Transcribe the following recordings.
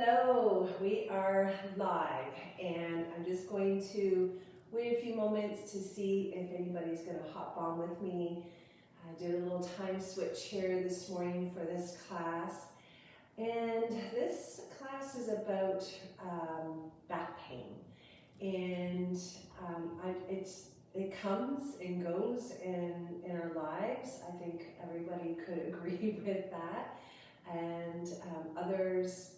Hello, we are live, and I'm just going to wait a few moments to see if anybody's going to hop on with me. I did a little time switch here this morning for this class, and this class is about back pain, and it comes and goes in our lives. I think everybody could agree with that. And others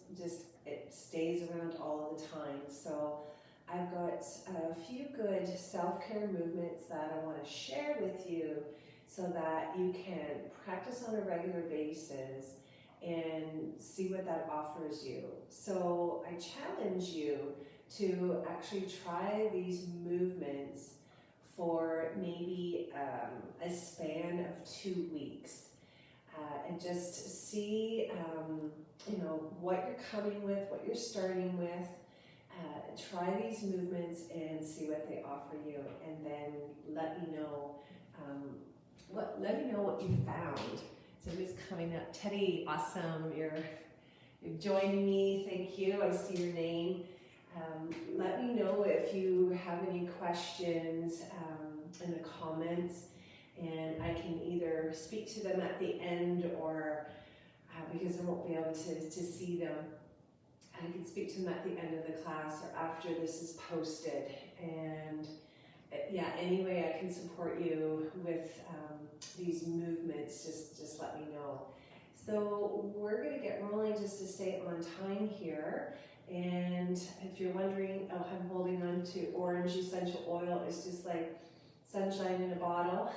it stays around all the time. So I've got a few good self-care movements that I want to share with you so that you can practice on a regular basis and see what that offers you. So I challenge you to actually try these movements for maybe a span of 2 weeks. And just see, what you're coming with, what you're starting with. Try these movements and see what they offer you, and then let me know what you found. So who's coming up? Teddy, awesome! You're joining me. Thank you. I see your name. Let me know if you have any questions in the comments. And I can either speak to them at the end or because I won't be able to see them, I can speak to them at the end of the class or after this is posted. And yeah, any way I can support you with these movements, just let me know. So we're going to get rolling just to stay on time here. And if you're wondering, I'm holding on to orange essential oil. It's just like sunshine in a bottle.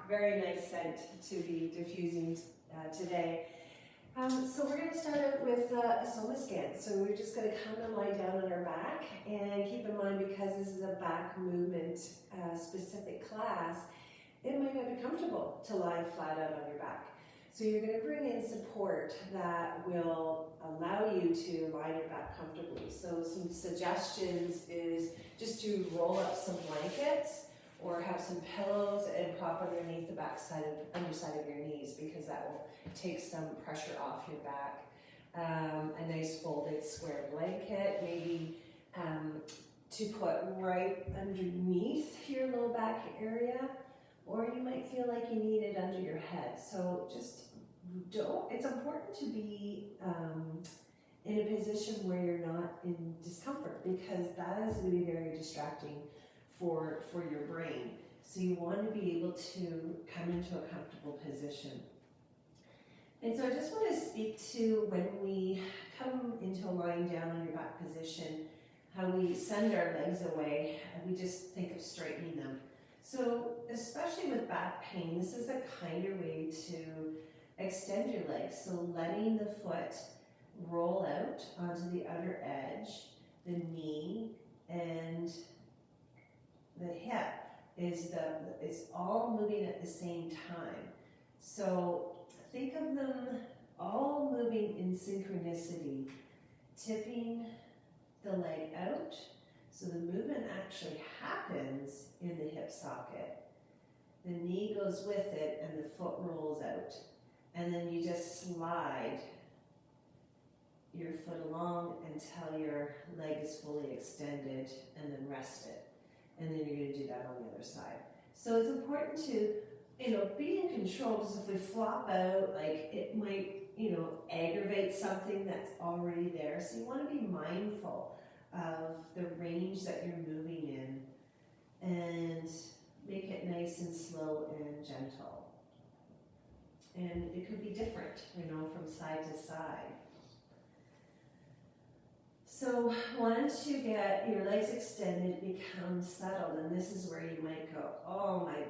Very nice scent to be diffusing today. So we're going to start out with a soma scan. So we're just going to come and lie down on our back, and keep in mind, because this is a back movement specific class, it might not be comfortable to lie flat out on your back. So you're going to bring in support that will allow you to lie your back comfortably. So some suggestions is just to roll up some blankets or have some pillows and prop underneath the underside of your knees, because that will take some pressure off your back. A nice folded square blanket, maybe to put right underneath your low back area, or you might feel like you need it under your head. So it's important to be in a position where you're not in discomfort, because that is going to be very distracting for your brain. So you want to be able to come into a comfortable position. And so I just want to speak to, when we come into a lying down on your back position, how we send our legs away, and we just think of straightening them. So especially with back pain, this is a kinder way to extend your legs. So letting the foot roll out onto the outer edge, the knee and the hip is all moving at the same time. So think of them all moving in synchronicity, tipping the leg out. So the movement actually happens in the hip socket. The knee goes with it and the foot rolls out. And then you just slide your foot along until your leg is fully extended, and then rest it. And then you're going to do that on the other side. So it's important to, be in control, because if we flop out, it might, aggravate something that's already there. So you want to be mindful of the range that you're moving in, and make it nice and slow and gentle. And it could be different, from side to side. So once you get your legs extended, become settled, and this is where you might go, oh, my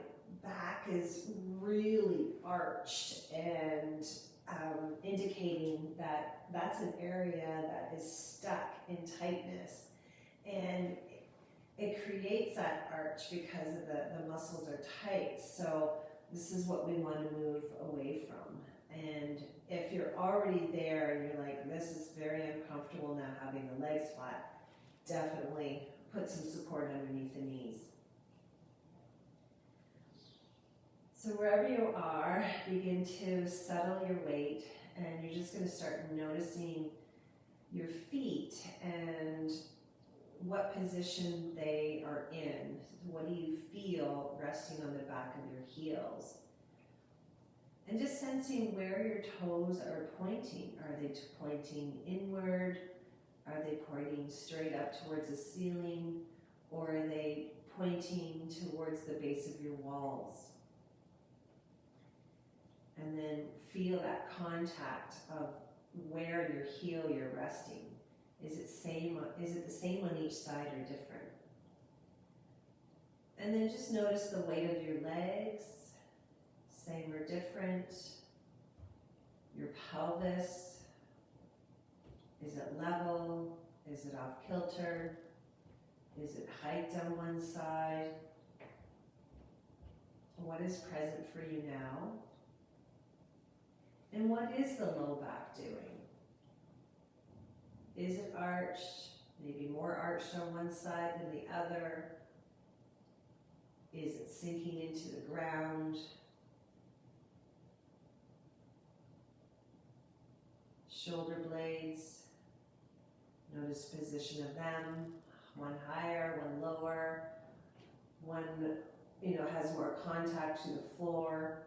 back is really arched, and indicating that that's an area that is stuck in tightness. And it creates that arch because of the muscles are tight. So this is what we want to move away from. And if you're already there and you're like, this is very uncomfortable now having the legs flat, definitely put some support underneath the knees. So wherever you are, begin to settle your weight, and you're just going to start noticing your feet and what position they are in. What do you feel resting on the back of your heels? And just sensing where your toes are pointing. Are they pointing inward? Are they pointing straight up towards the ceiling? Or are they pointing towards the base of your walls? And then feel that contact of where your heel you're resting. Is it the same on each side or different? And then just notice the weight of your legs, same or different. Your pelvis, is it level? Is it off kilter? Is it hiked on one side? What is present for you now? And what is the low back doing? Is it arched? Maybe more arched on one side than the other? Is it sinking into the ground? Shoulder blades, notice position of them, one higher, one lower, one has more contact to the floor.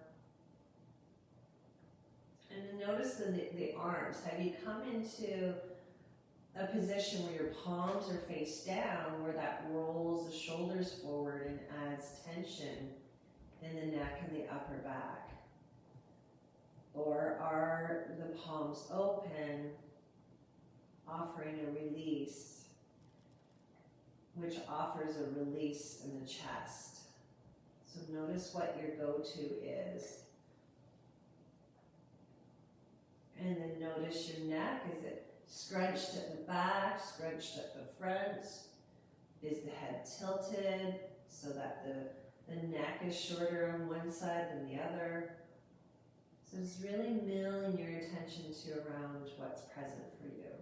And then notice the arms. Have you come into a position where your palms are face down, where that rolls the shoulders forward and adds tension in the neck and the upper back? Or are the palms open, offering a release, which offers a release in the chest? So notice what your go-to is. And then notice your neck. Is it scrunched at the back, scrunched at the front? Is the head tilted so that the neck is shorter on one side than the other? So just really milling your attention to around what's present for you.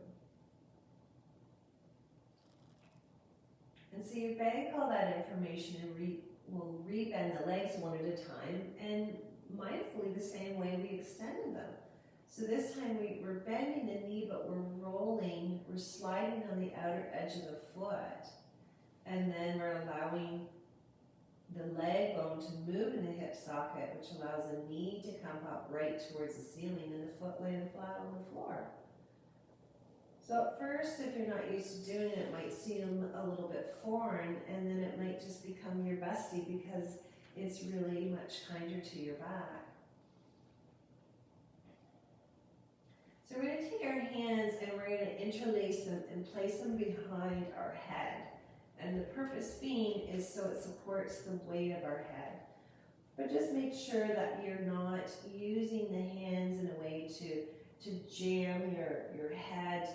And so you bank all that information and we'll rebend the legs one at a time, and mindfully the same way we extended them. So this time we're bending the knee, but we're rolling, we're sliding on the outer edge of the foot, and then we're allowing the leg bone to move in the hip socket, which allows the knee to come up right towards the ceiling and the foot laying flat on the floor. So at first, if you're not used to doing it, it might seem a little bit foreign, and then it might just become your bestie because it's really much kinder to your back. So we're going to take our hands and we're going to interlace them and place them behind our head. And the purpose being is so it supports the weight of our head. But just make sure that you're not using the hands in a way to jam your head,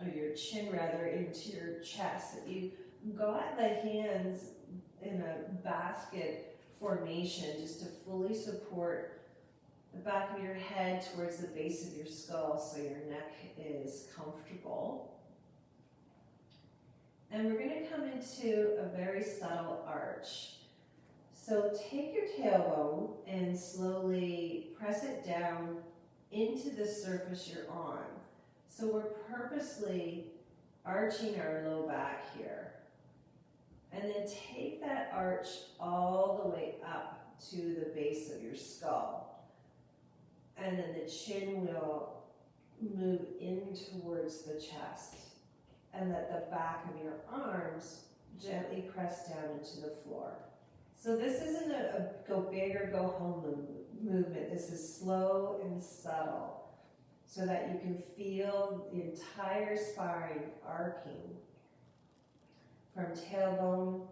or your chin rather, into your chest. That you got the hands in a basket formation just to fully support the back of your head towards the base of your skull so your neck is comfortable. And we're going to come into a very subtle arch. So take your tailbone and slowly press it down into the surface you're on. So we're purposely arching our low back here. And then take that arch all the way up to the base of your skull. And then the chin will move in towards the chest. And let the back of your arms gently press down into the floor. So this isn't a go big or go home movement. This is slow and subtle so that you can feel the entire spine arcing from tailbone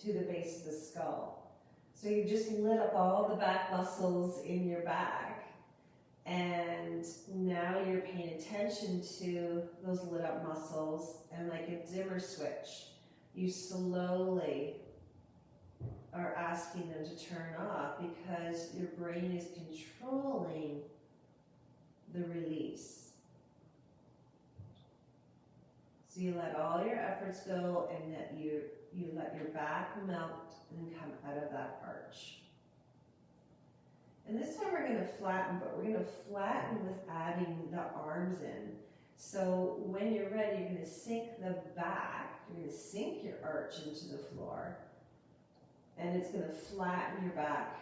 to the base of the skull. So you just lit up all the back muscles in your back. And now you're paying attention to those lit up muscles, and like a dimmer switch, you slowly are asking them to turn off because your brain is controlling the release. So you let all your efforts go and that you let your back melt and come out of that arch. And this time we're going to flatten, but we're going to flatten with adding the arms in. So when you're ready, you're going to sink the back, you're going to sink your arch into the floor, and it's going to flatten your back,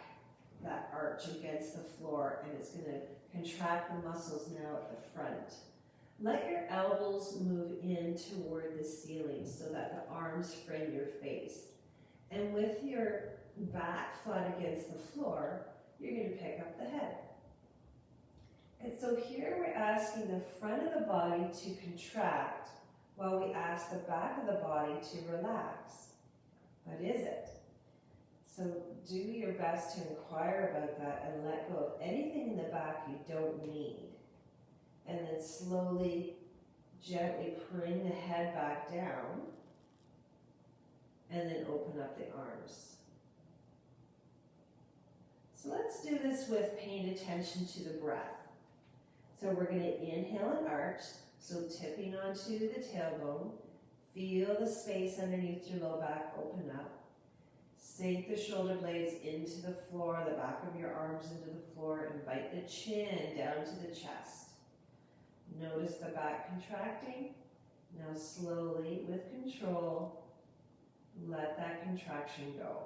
that arch against the floor, and it's going to contract the muscles now at the front. Let your elbows move in toward the ceiling so that the arms frame your face. And with your back flat against the floor, you're going to pick up the head. And so here we're asking the front of the body to contract while we ask the back of the body to relax. What is it? So do your best to inquire about that and let go of anything in the back you don't need. And then slowly, gently bring the head back down and then open up the arms. So let's do this with paying attention to the breath. So we're going to inhale and arch, so tipping onto the tailbone. Feel the space underneath your low back open up. Sink the shoulder blades into the floor, the back of your arms into the floor. Invite the chin down to the chest. Notice the back contracting. Now slowly, with control, let that contraction go.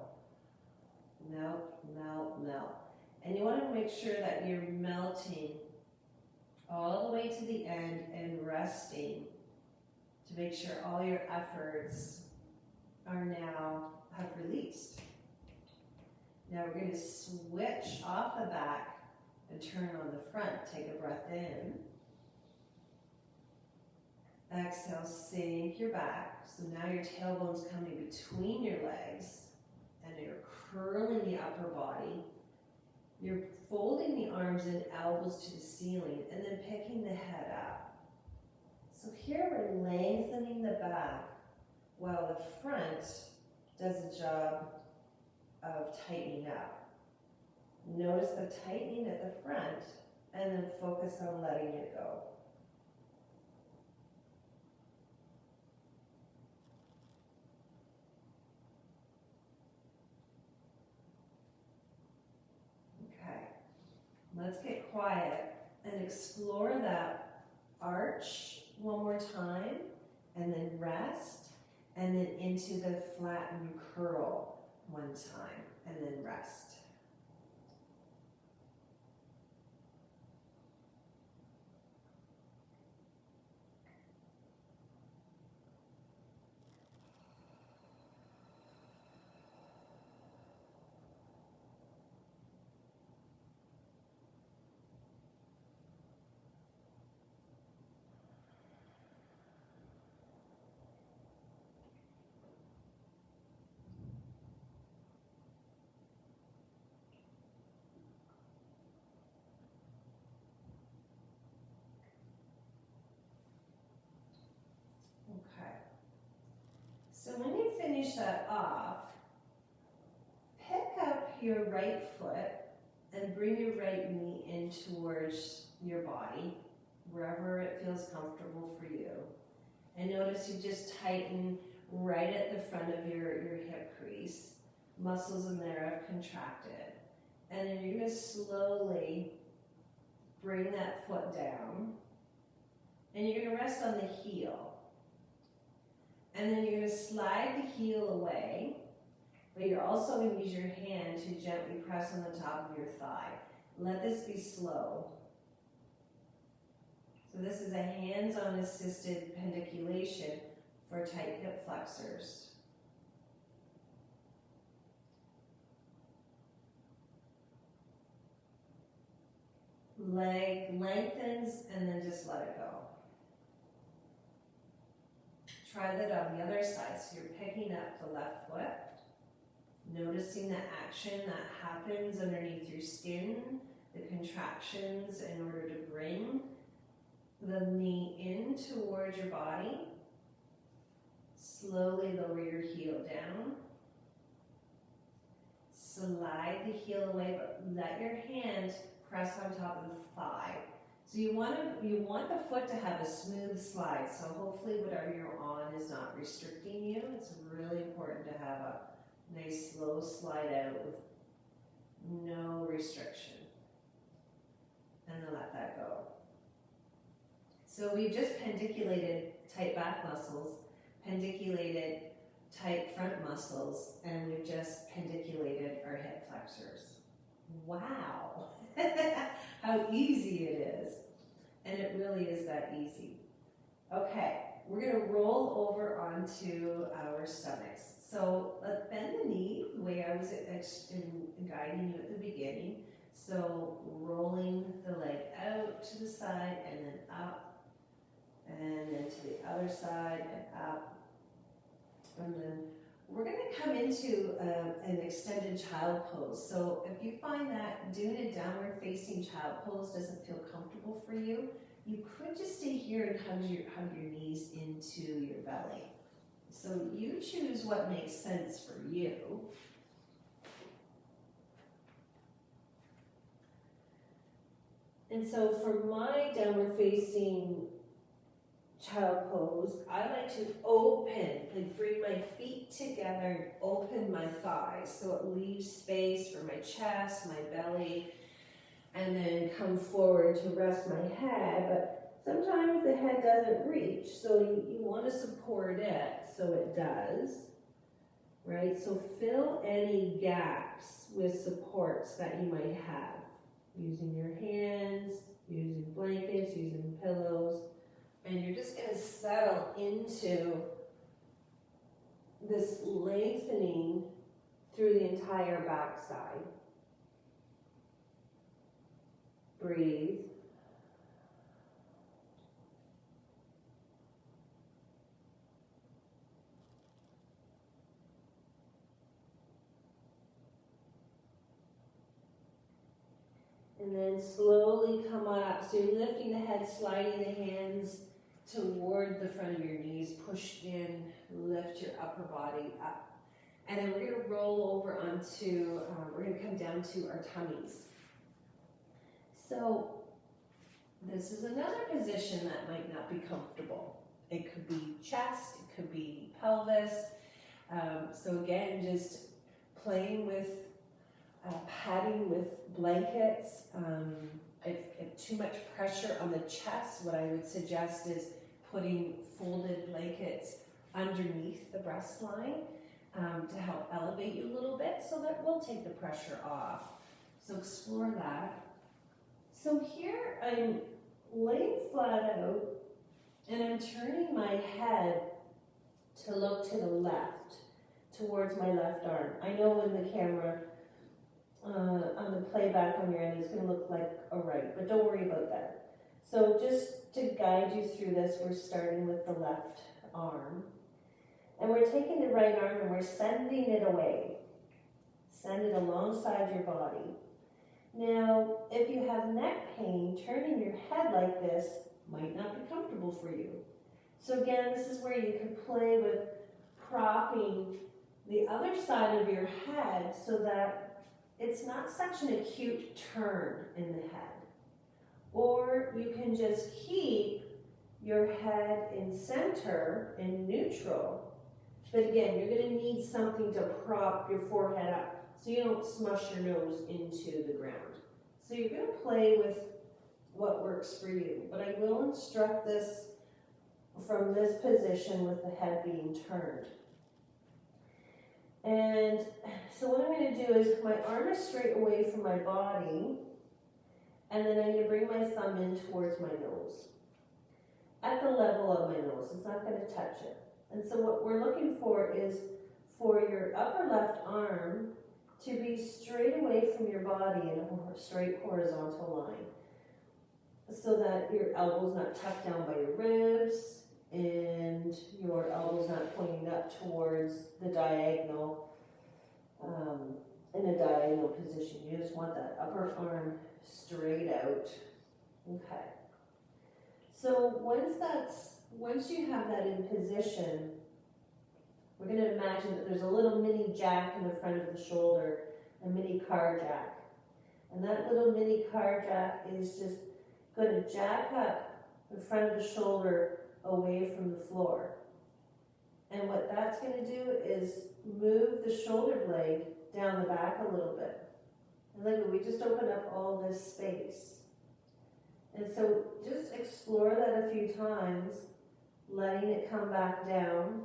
Melt, melt, melt. And you want to make sure that you're melting all the way to the end and resting to make sure all your efforts are now have released. Now we're going to switch off the back and turn on the front. Take a breath in. Exhale, sink your back. So now your tailbone's coming between your legs and you're curling the upper body. You're folding the arms and elbows to the ceiling and then picking the head up. So here we're lengthening the back while the front does a job of tightening up. Notice the tightening at the front and then focus on letting it go. Let's get quiet and explore that arch one more time, and then rest, and then into the flatten curl one time, and then rest. So when you finish that off, pick up your right foot and bring your right knee in towards your body, wherever it feels comfortable for you. And notice you just tighten right at the front of your hip crease. Muscles in there have contracted. And then you're going to slowly bring that foot down. And you're going to rest on the heel. And then you're going to slide the heel away, but you're also going to use your hand to gently press on the top of your thigh. Let this be slow. So this is a hands-on assisted pendiculation for tight hip flexors. Leg lengthens and then just let it go. Try that on the other side. So you're picking up the left foot, noticing the action that happens underneath your skin, the contractions in order to bring the knee in towards your body. Slowly lower your heel down. Slide the heel away, but let your hand press on top of the thigh. So you want the foot to have a smooth slide. So hopefully whatever you're on is not restricting you. It's really important to have a nice slow slide out with no restriction. and then let that go. So we've just pendiculated tight back muscles, pendiculated tight front muscles, and we've just pendiculated our hip flexors. Wow, how easy it is. And it really is that easy. Okay, we're gonna roll over onto our stomachs. So let's bend the knee the way I was guiding you at the beginning. So rolling the leg out to the side and then up, and then to the other side and up. And then we're going to come into an extended child pose. So if you find that doing a downward facing child pose doesn't feel comfortable for you, you could just stay here and hug your knees into your belly. So you choose what makes sense for you. And so for my downward facing child pose, I like to open, like bring my feet together and open my thighs so it leaves space for my chest, my belly, and then come forward to rest my head. But sometimes the head doesn't reach, so you want to support it so it does, right? So fill any gaps with supports that you might have, using your hands, using blankets, using pillows. And you're just going to settle into this lengthening through the entire backside. Breathe. And then slowly come on up. So you're lifting the head, sliding the hands toward the front of your knees, push in, lift your upper body up. And then we're going to roll over onto, we're going to come down to our tummies. So this is another position that might not be comfortable. It could be chest, it could be pelvis. So again, just playing with, padding with blankets. If too much pressure on the chest, what I would suggest is putting folded blankets underneath the breast line to help elevate you a little bit, so that will take the pressure off. So explore that. So here I'm laying flat out and I'm turning my head to look to the left, towards my left arm. I know in the camera, on the playback on your end, it's going to look like a right, but don't worry about that. So just to guide you through this, we're starting with the left arm. And we're taking the right arm and we're sending it away. Send it alongside your body. Now, if you have neck pain, turning your head like this might not be comfortable for you. So again, this is where you can play with propping the other side of your head so that it's not such an acute turn in the head. Or you can just keep your head in center, in neutral. But again, you're going to need something to prop your forehead up so you don't smush your nose into the ground. So you're going to play with what works for you. But I will instruct this from this position with the head being turned. And so what I'm going to do is my arm is straight away from my body, and then I'm going to bring my thumb in towards my nose, at the level of my nose. It's not going to touch it. And so what we're looking for is for your upper left arm to be straight away from your body in a straight horizontal line, so that your elbow's not tucked down by your ribs, and your elbow's not pointing up towards the diagonal, in a diagonal position. You just want that upper arm straight out. Okay. So once you have that in position, we're going to imagine that there's a little mini jack in the front of the shoulder, a mini car jack. And that little mini car jack is just going to jack up the front of the shoulder away from the floor. And what that's going to do is move the shoulder blade down the back a little bit. And look, we just opened up all this space. And so just explore that a few times, letting it come back down,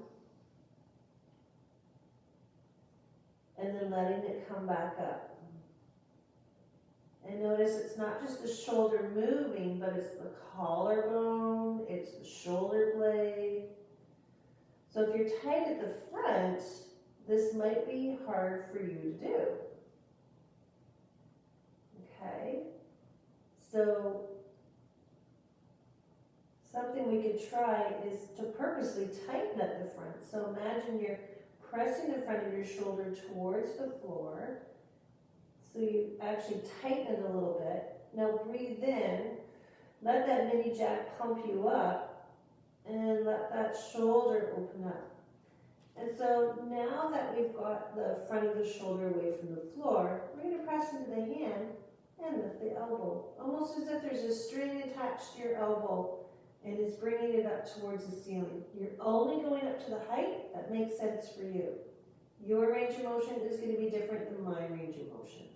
and then letting it come back up. And notice it's not just the shoulder moving, but it's the collarbone, it's the shoulder blade. So if you're tight at the front, this might be hard for you to do. Okay? So something we could try is to purposely tighten at the front. So imagine you're pressing the front of your shoulder towards the floor. So you actually tighten it a little bit. Now breathe in, let that mini jack pump you up, and let that shoulder open up. And so now that we've got the front of the shoulder away from the floor, we're going to press into the hand and lift the elbow, almost as if there's a string attached to your elbow and it's bringing it up towards the ceiling. You're only going up to the height that makes sense for you. Your range of motion is going to be different than my range of motion.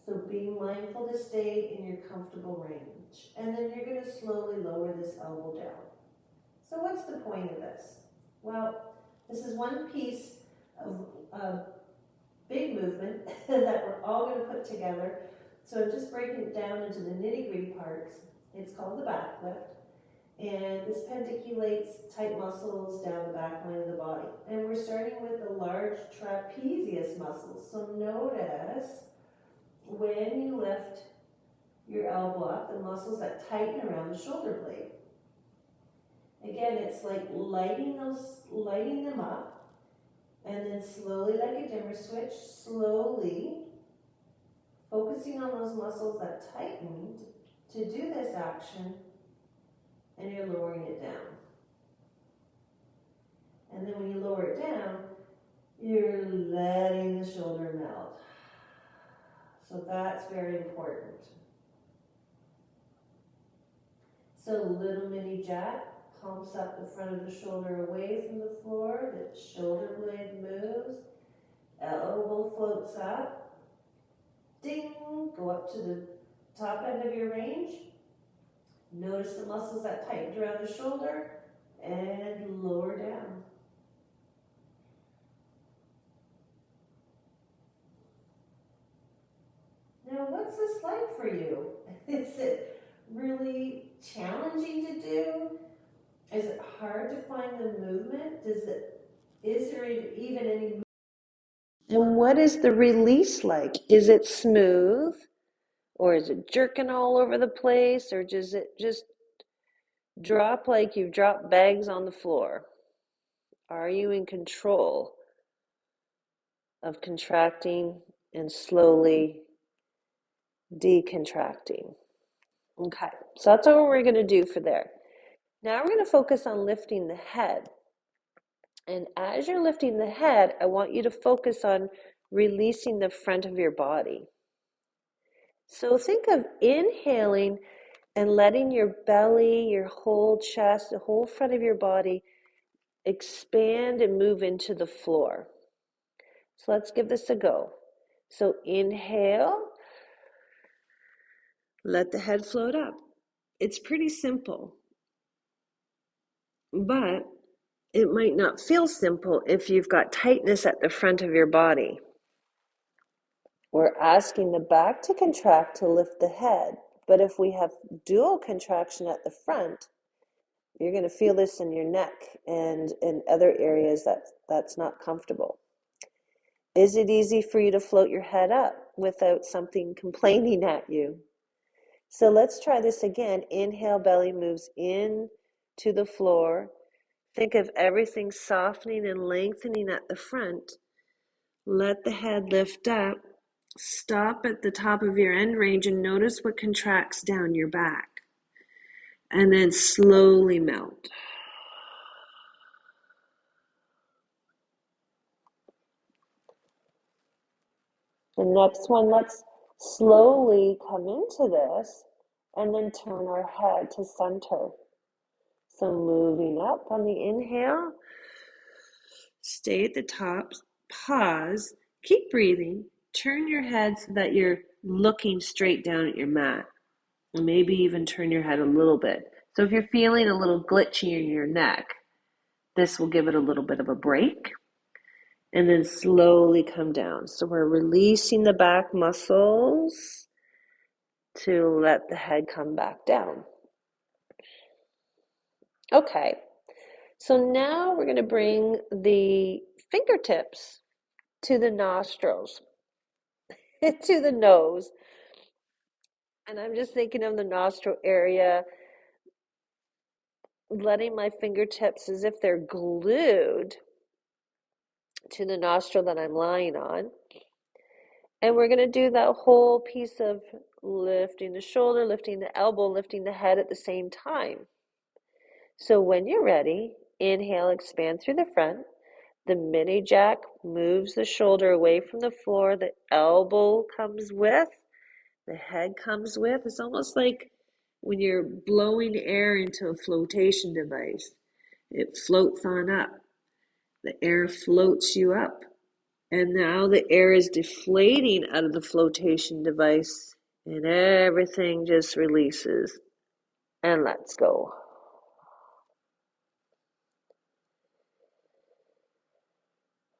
So be mindful to stay in your comfortable range. And then you're going to slowly lower this elbow down. So what's the point of this? Well, this is one piece of a big movement that we're all going to put together. So I'm just breaking it down into the nitty-gritty parts. It's called the back lift. And this penticulates tight muscles down the back line of the body. And we're starting with the large trapezius muscles. So notice when you lift your elbow up, the muscles that tighten around the shoulder blade. Again, it's like lighting them up, and then slowly, like a dimmer switch, slowly focusing on those muscles that tightened to do this action, and you're lowering it down. And then when you lower it down, you're letting the shoulder melt. So that's very important. So little mini jack pumps up the front of the shoulder away from the floor, the shoulder blade moves, elbow floats up, ding, go up to the top end of your range. Notice the muscles that tightened around the shoulder and lower down. Now, what's this like for you? Is it really challenging to do? Is it hard to find the movement? Is there even any movement? And what is the release like? Is it smooth? Or is it jerking all over the place? Or does it just drop like you've dropped bags on the floor? Are you in control of contracting and slowly decontracting? Okay, so that's what we're going to do for there. Now we're going to focus on lifting the head. And as you're lifting the head, I want you to focus on releasing the front of your body. So think of inhaling and letting your belly, your whole chest, the whole front of your body expand and move into the floor. So let's give this a go. So inhale, let the head float up. It's pretty simple, but it might not feel simple if you've got tightness at the front of your body. We're asking the back to contract to lift the head, but if we have dual contraction at the front, you're going to feel this in your neck and in other areas that's not comfortable. Is it easy for you to float your head up without something complaining at you? So let's try this again. Inhale, belly moves in to the floor. Think of everything softening and lengthening at the front. Let the head lift up. Stop at the top of your end range and notice what contracts down your back. And then slowly melt. The next one, let's slowly come into this and then turn our head to center. So moving up on the inhale, stay at the top, pause, keep breathing, turn your head so that you're looking straight down at your mat. and maybe even turn your head a little bit. So if you're feeling a little glitchy in your neck, this will give it a little bit of a break and then slowly come down. So we're releasing the back muscles to let the head come back down. Okay, so now we're going to bring the fingertips to the nostrils, to the nose. And I'm just thinking of the nostril area, letting my fingertips as if they're glued to the nostril that I'm lying on. And we're going to do that whole piece of lifting the shoulder, lifting the elbow, lifting the head at the same time. So when you're ready, inhale, expand through the front. The mini jack moves the shoulder away from the floor. The elbow comes with, the head comes with. It's almost like when you're blowing air into a flotation device. It floats on up. The air floats you up. And now the air is deflating out of the flotation device, and everything just releases and lets go.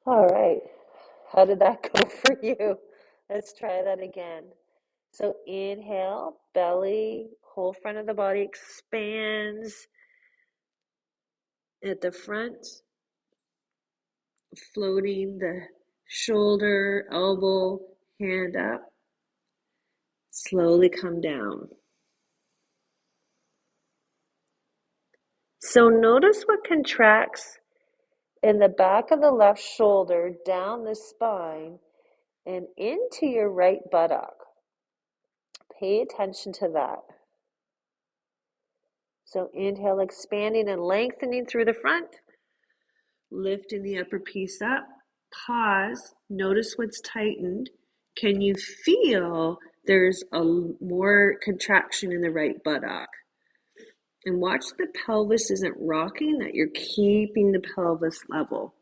All right. How did that go for you? Let's try that again. So inhale, belly, whole front of the body expands at the front, floating the shoulder, elbow, hand up. Slowly come down. So notice what contracts in the back of the left shoulder, down the spine, and into your right buttock. Pay attention to that. So inhale, expanding and lengthening through the front, lifting the upper piece up. Pause, notice what's tightened. Can you feel there's a more contraction in the right buttock? And watch the pelvis isn't rocking, that you're keeping the pelvis level.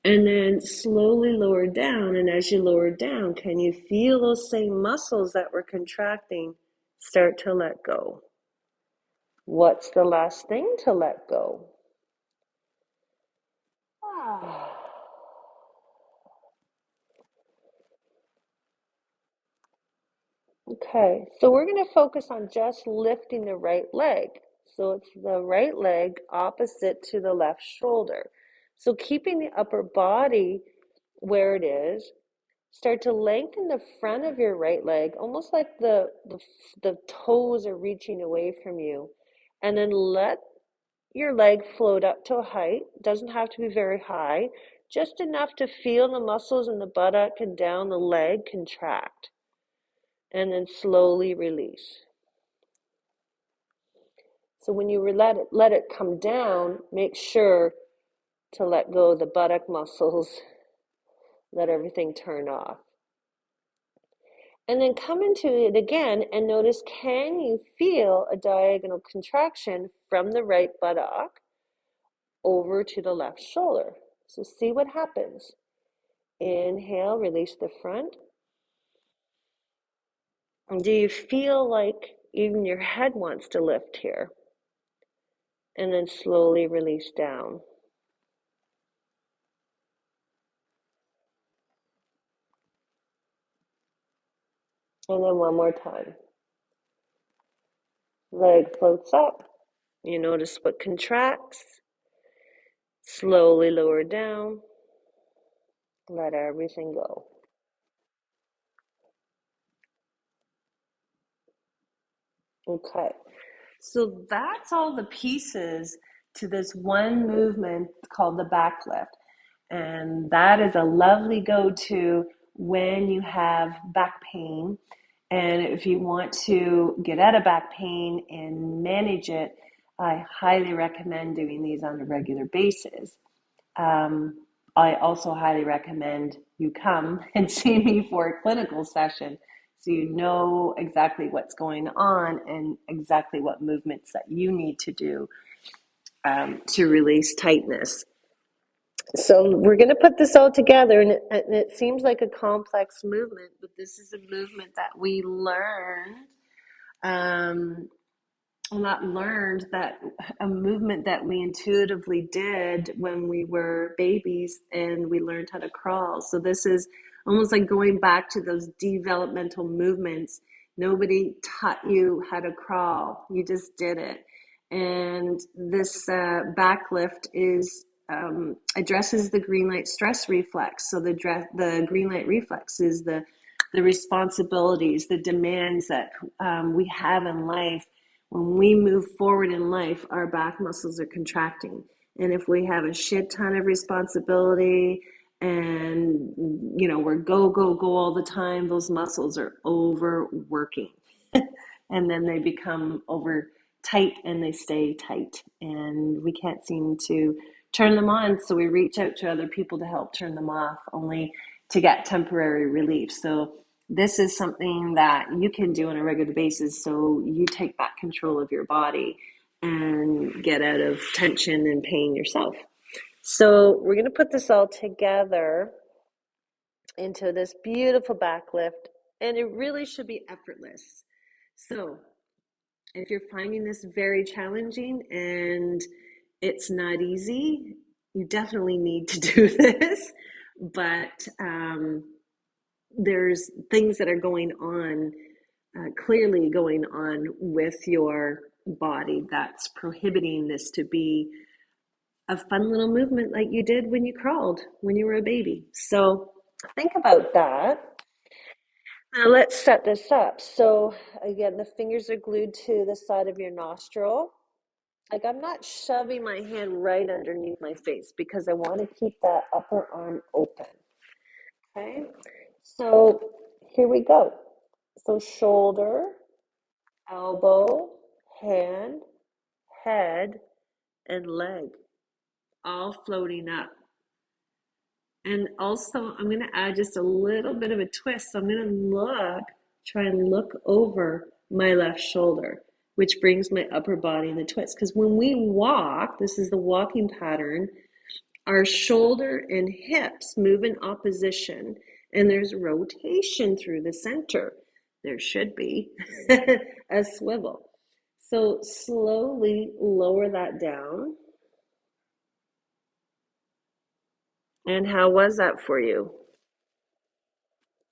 And then slowly lower down. And as you lower down, can you feel those same muscles that were contracting start to let go? What's the last thing to let go? Okay, so we're going to focus on just lifting the right leg. So it's the right leg opposite to the left shoulder. So keeping the upper body where it is, start to lengthen the front of your right leg, almost like the toes are reaching away from you. And then let your leg float up to a height. Doesn't have to be very high, just enough to feel the muscles in the buttock and down the leg contract. And then slowly release. So when you let it come down, make sure to let go of the buttock muscles, let everything turn off. And then come into it again and notice, can you feel a diagonal contraction from the right buttock over to the left shoulder? So see what happens. Inhale, release the front. And do you feel like even your head wants to lift here? And then slowly release down. And then one more time. Leg floats up. You notice what contracts. Slowly lower down. Let everything go. Okay. So that's all the pieces to this one movement called the back lift. And that is a lovely go-to when you have back pain. And if you want to get out of back pain and manage it, I highly recommend doing these on a regular basis. I also highly recommend you come and see me for a clinical session so you know exactly what's going on and exactly what movements that you need to do to release tightness. So we're going to put this all together, and it seems like a complex movement, but this is a movement that we learned well, not learned, that a movement that we intuitively did when we were babies and we learned how to crawl. So this is almost like going back to those developmental movements. Nobody taught you how to crawl. You just did it. And this back lift is addresses the green light stress reflex. So the green light reflex is the responsibilities, the demands that we have in life. When we move forward in life, our back muscles are contracting. And if we have a shit ton of responsibility and, we're go, go, go all the time, those muscles are overworking. And then they become over tight and they stay tight. And we can't seem to turn them on. So we reach out to other people to help turn them off, only to get temporary relief. So this is something that you can do on a regular basis, so you take back control of your body and get out of tension and pain yourself. So we're going to put this all together into this beautiful back lift, and it really should be effortless. So if you're finding this very challenging and it's not easy, you definitely need to do this. But there's things that are going on, clearly going on with your body, that's prohibiting this to be a fun little movement like you did when you crawled when you were a baby. So think about that. Now let's set this up. So again, the fingers are glued to the side of your nostril. Like, I'm not shoving my hand right underneath my face because I want to keep that upper arm open. Okay, so here we go. So shoulder, elbow, hand, head, and leg, all floating up. And also, I'm going to add just a little bit of a twist. So I'm going to try and look over my left shoulder, which brings my upper body in the twist. Because when we walk, this is the walking pattern, our shoulder and hips move in opposition, and there's rotation through the center. There should be a swivel. So slowly lower that down. And how was that for you?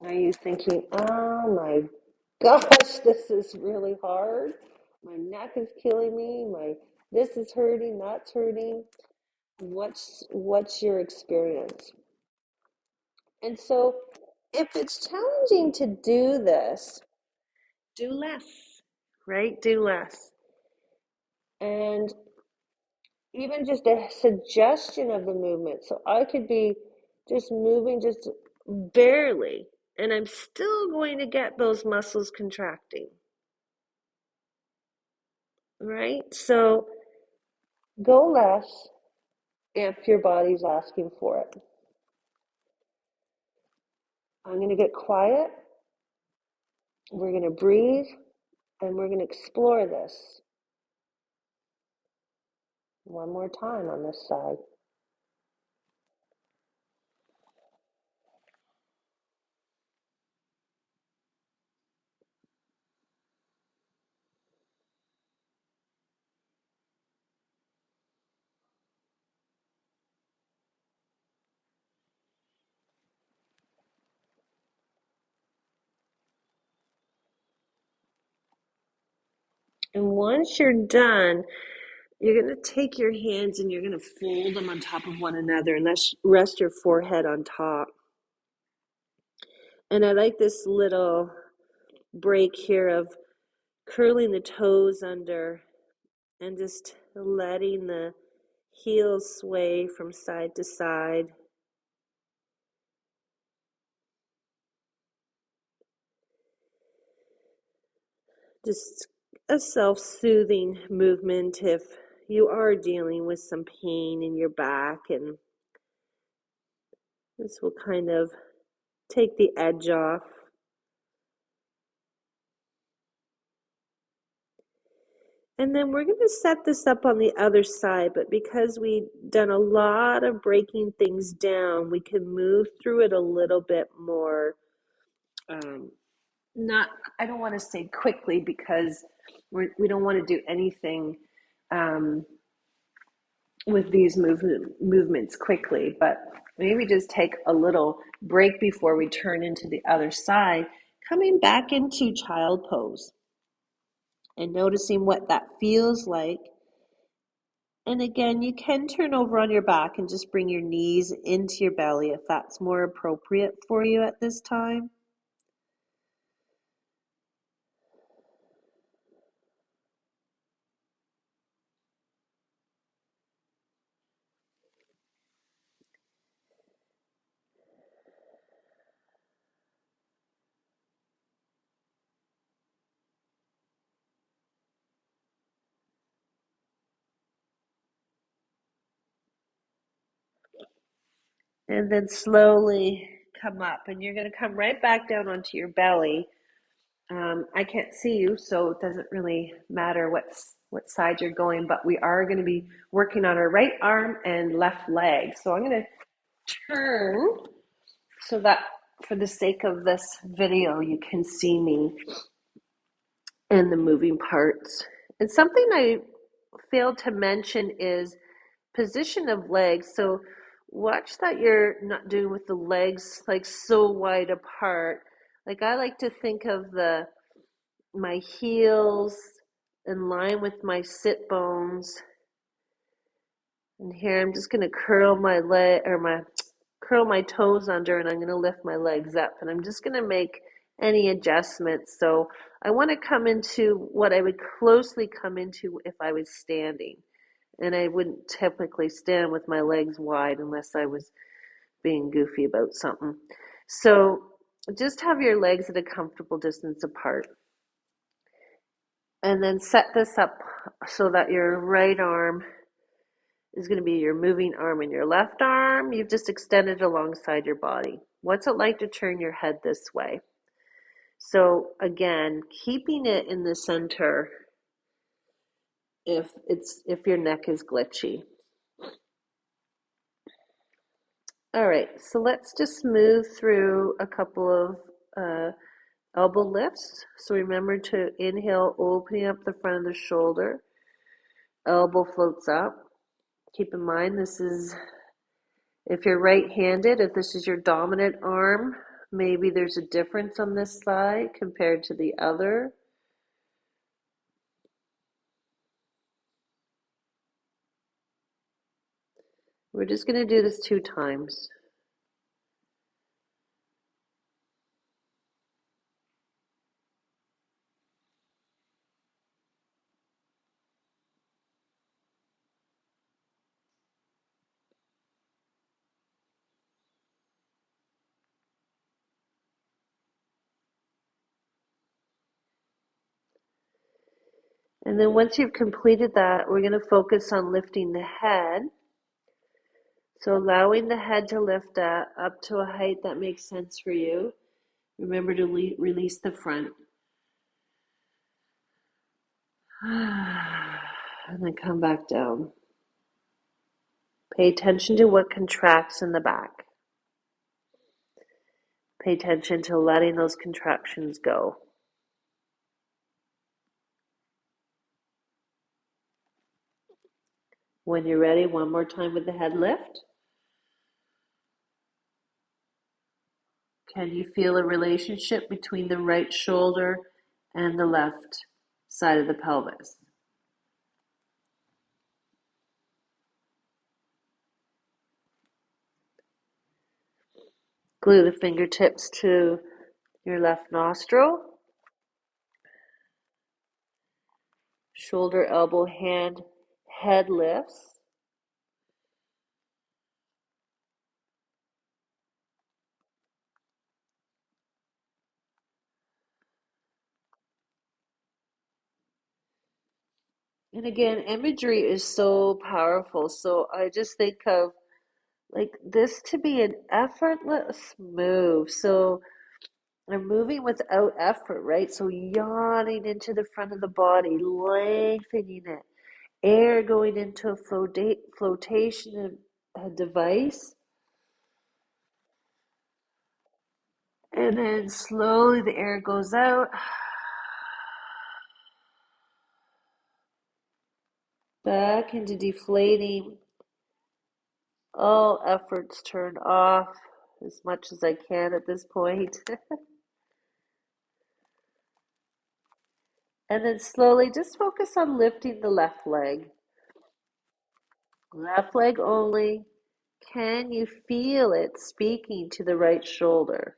Are you thinking, oh my gosh, this is really hard. My neck is killing me. This is hurting, that's hurting. What's your experience? And so if it's challenging to do this, do less, right? Do less. And even just a suggestion of the movement. So I could be just moving just barely, and I'm still going to get those muscles contracting, right? So go less if your body's asking for it. I'm going to get quiet. We're going to breathe, and we're going to explore this one more time on this side. And once you're done, you're going to take your hands and you're going to fold them on top of one another and rest your forehead on top. And I like this little break here of curling the toes under and just letting the heels sway from side to side. Just a self-soothing movement if you are dealing with some pain in your back, and this will kind of take the edge off. And then we're going to set this up on the other side, but because we've done a lot of breaking things down, we can move through it a little bit more not, I don't want to say quickly because we don't want to do anything um, with these movements quickly, but maybe just take a little break before we turn into the other side, coming back into child pose and noticing what that feels like. And again, you can turn over on your back and just bring your knees into your belly if that's more appropriate for you at this time. And then slowly come up, and you're going to come right back down onto your belly. I can't see you, so it doesn't really matter what side you're going, but we are going to be working on our right arm and left leg. So I'm going to turn so that for the sake of this video, you can see me and the moving parts. And something I failed to mention is position of legs. So watch that you're not doing with the legs like so wide apart. Like I like to think of my heels in line with my sit bones. And here I'm just going to curl my toes under, and I'm going to lift my legs up, and I'm just going to make any adjustments. So I want to come into what I would closely come into if I was standing. And I wouldn't typically stand with my legs wide unless I was being goofy about something. So just have your legs at a comfortable distance apart. And then set this up so that your right arm is going to be your moving arm, and your left arm you've just extended alongside your body. What's it like to turn your head this way? So again, keeping it in the center if your neck is glitchy. All right, so let's just move through a couple of elbow lifts. So remember to inhale, opening up the front of the shoulder. Elbow floats up. Keep in mind this is, if you're right-handed, if this is your dominant arm, maybe there's a difference on this side compared to the other. We're just going to do this 2 times. And then once you've completed that, we're going to focus on lifting the head. So allowing the head to lift up to a height that makes sense for you. Remember to release the front. And then come back down. Pay attention to what contracts in the back. Pay attention to letting those contractions go. When you're ready, one more time with the head lift. Can you feel a relationship between the right shoulder and the left side of the pelvis? Glue the fingertips to your left nostril. Shoulder, elbow, hand, head lifts. And again, imagery is so powerful. So I just think of like this to be an effortless move. So I'm moving without effort, right? So yawning into the front of the body, lengthening it. Air going into a flotation device. And then slowly the air goes out. Back into deflating. All efforts turned off as much as I can at this point. And then slowly just focus on lifting the left leg. Left leg only. Can you feel it speaking to the right shoulder?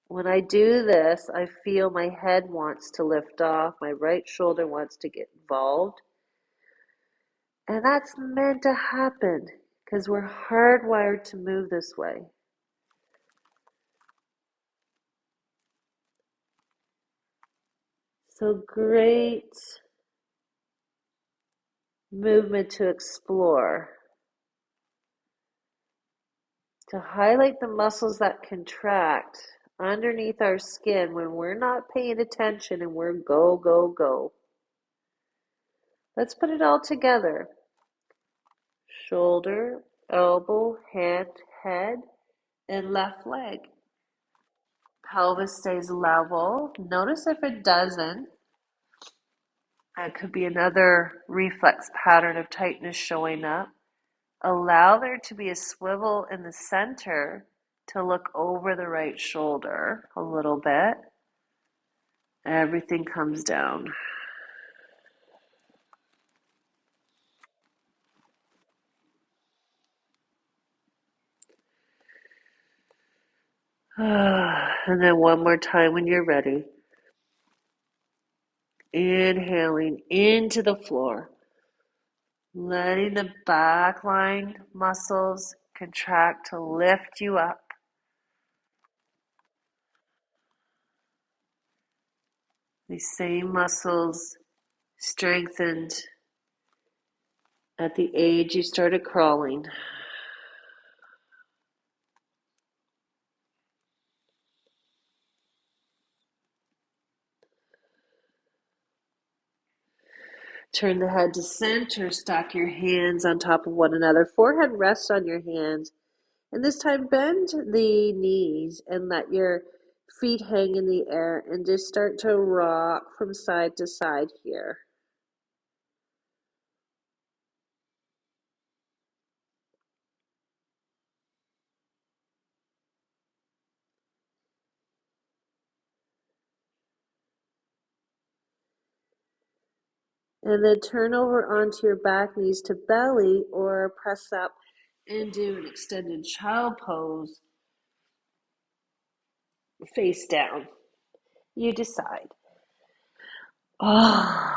When I do this, I feel my head wants to lift off, my right shoulder wants to get involved. And that's meant to happen because we're hardwired to move this way. So great movement to explore. To highlight the muscles that contract underneath our skin when we're not paying attention and we're go, go, go. Let's put it all together. Shoulder, elbow, hand, head, and left leg. Pelvis stays level. Notice if it doesn't. It could be another reflex pattern of tightness showing up. Allow there to be a swivel in the center to look over the right shoulder a little bit. Everything comes down. And then one more time when you're ready. Inhaling into the floor. Letting the back line muscles contract to lift you up. These same muscles strengthened at the age you started crawling. Turn the head to center, stack your hands on top of one another. Forehead rests on your hands. And this time bend the knees and let your feet hang in the air and just start to rock from side to side here. And then turn over onto your back knees to belly or press up and do an extended child pose face down. You decide. Oh.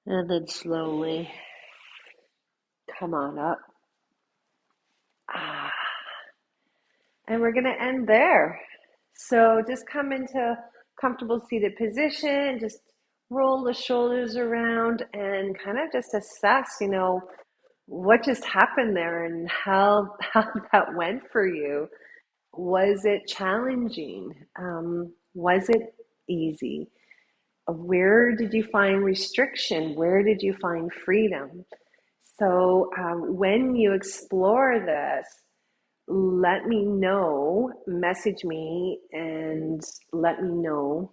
And then slowly come on up. Ah. And we're going to end there. So just come into comfortable seated position, just roll the shoulders around and kind of just assess, what just happened there and how that went for you. Was it challenging? Was it easy? Where did you find restriction? Where did you find freedom? So when you explore this, let me know, message me and let me know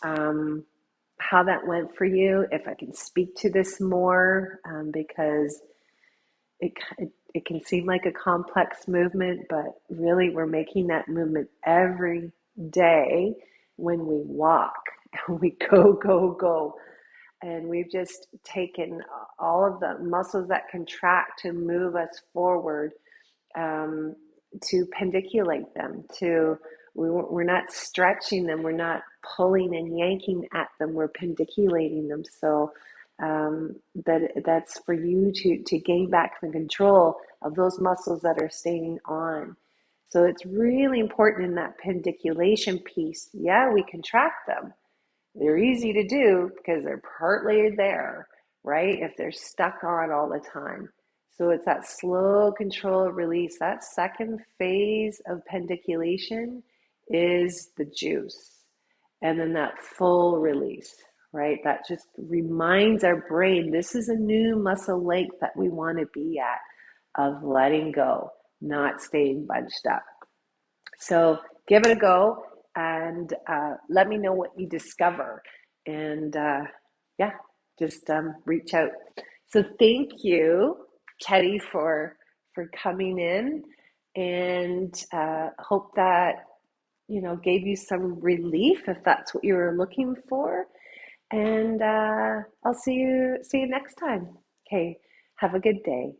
how that went for you, if I can speak to this more, because it can seem like a complex movement, but really we're making that movement every day when we walk, we go, go, go. And we've just taken all of the muscles that contract to move us forward, to pendiculate them, we're not stretching them, we're not pulling and yanking at them, we're pendiculating them. So that's for you to gain back the control of those muscles that are staying on. So it's really important in that pendiculation piece. Yeah, we contract them. They're easy to do because they're partly there, right? If they're stuck on all the time. So it's that slow control release. That second phase of pendiculation is the juice. And then that full release, right? That just reminds our brain this is a new muscle length that we want to be at, of letting go, not staying bunched up. So give it a go and let me know what you discover. And yeah, just reach out. So thank you, Teddy, for coming in, and hope that gave you some relief if that's what you were looking for. And I'll see you next time. Okay, have a good day.